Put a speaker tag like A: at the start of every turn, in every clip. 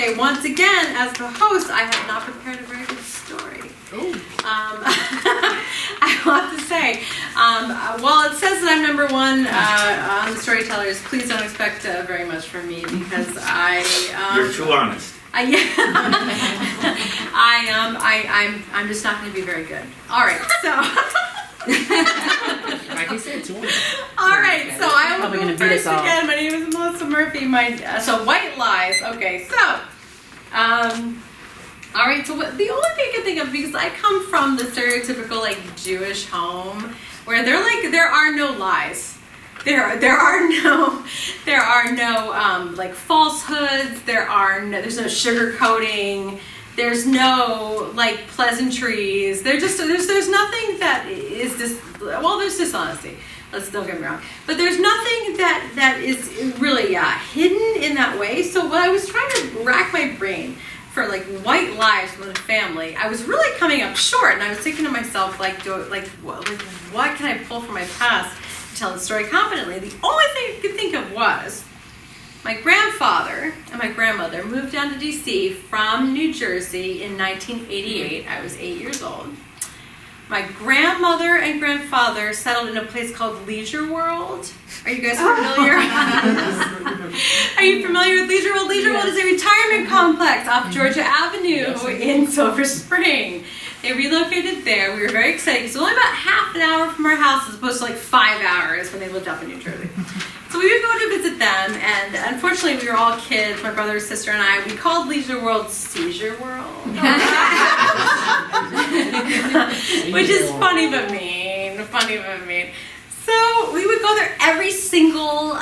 A: Okay, once again, as the host, I have not prepared a very good story. I have to say, while it says that I'm number one on the storytellers, please don't expect very much from me because
B: You're too honest.
A: I'm just not going to be very good. All right, so.
C: Like you said,
A: All right, so I will go first again. My name is Melissa Murphy. So white lies. Okay, so. All right, so the only thing I can think of, because I come from the stereotypical like Jewish home where there are no lies. There are no like falsehoods. There's no sugarcoating. There's no like pleasantries. There's nothing that is there's dishonesty. Don't get me wrong, but there's nothing that is really hidden in that way. So when I was trying to rack my brain for like white lies from the family, I was really coming up short, and I was thinking to myself what can I pull from my past to tell the story confidently? The only thing I could think of was my grandfather and my grandmother moved down to DC from New Jersey in 1988. I was 8 years old. My grandmother and grandfather settled in a place called Leisure World. Are you guys familiar? Are you familiar with Leisure World? Leisure World is a retirement complex off Georgia Avenue in Silver Spring. They relocated there. We were very excited. It's only about half an hour from our house as opposed to like 5 hours when they lived up in New Jersey. So we would go to visit them, and unfortunately we were all kids, my brother, sister, and I. We called Leisure World Seizure World. Which is funny but mean. So we would go there every single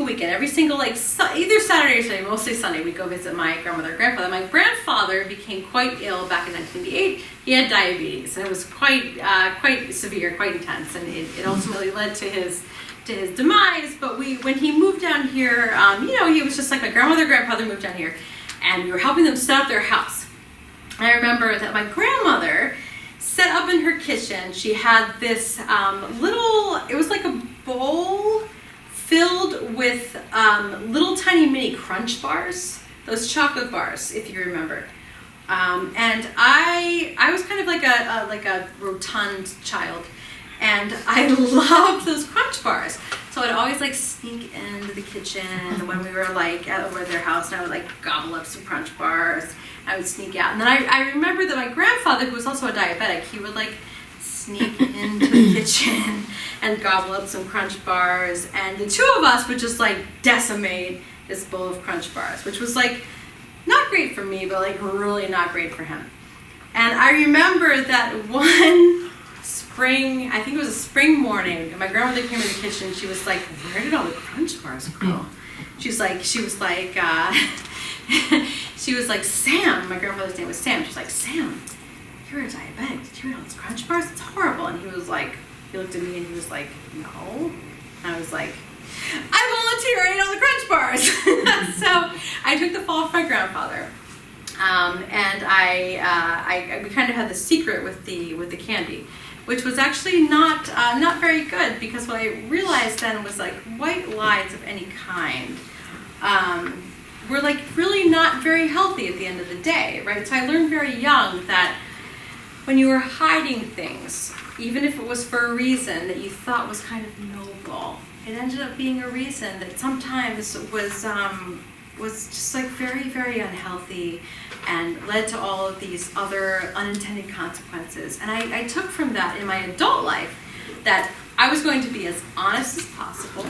A: weekend, either Saturday or Sunday, mostly Sunday. We'd go visit my grandmother and grandfather. My grandfather became quite ill back in 1988. He had diabetes, and it was quite severe, quite intense, and it ultimately led to his demise. But when he moved down here, he was just like my grandmother and grandfather moved down here, and we were helping them set up their house. I remember that my grandmother set up in her kitchen, she had this it was like a bowl filled with little tiny mini crunch bars, those chocolate bars, if you remember. And I was kind of like a rotund child, and I loved those crunch bars. So I'd always like sneak into the kitchen when we were like over their house, and I would like gobble up some crunch bars. I would sneak out. And then I remember that my grandfather, who was also a diabetic, he would like sneak into the kitchen and gobble up some crunch bars. And the two of us would just like decimate this bowl of crunch bars, which was like not great for me, but like really not great for him. And I remember that one spring, I think it was a spring morning, and my grandmother came in the kitchen and she was like, "Where did all the crunch bars go?" She was like, "Sam," my grandfather's name was Sam. She was like, "Sam, you're a diabetic. Did you eat all those crunch bars? It's horrible." And he looked at me and he was like, "No." And I was like, "I volunteer, I ate all the crunch bars." So I took the fall for my grandfather. And we kind of had the secret with the candy, which was actually not very good, because what I realized then was like white lies of any kind were like really not very healthy at the end of the day, right? So I learned very young that when you were hiding things, even if it was for a reason that you thought was kind of noble, it ended up being a reason that sometimes was just like very, very unhealthy and led to all of these other unintended consequences. And I took from that in my adult life that I was going to be as honest as possible.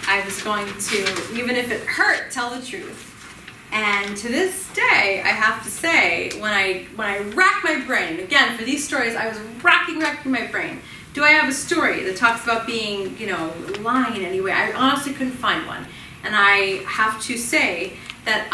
A: I was going to, even if it hurt, tell the truth. And to this day, I have to say, when I rack my brain, again, for these stories, I was racking my brain. Do I have a story that talks about being, lying in any way? I honestly couldn't find one. And I have to say that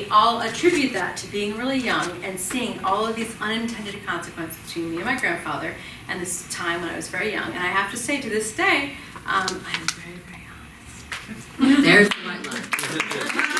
A: I'll attribute that to being really young and seeing all of these unintended consequences between me and my grandfather and this time when I was very young. And I have to say, to this day, I'm very, very honest.
D: There's the white lie.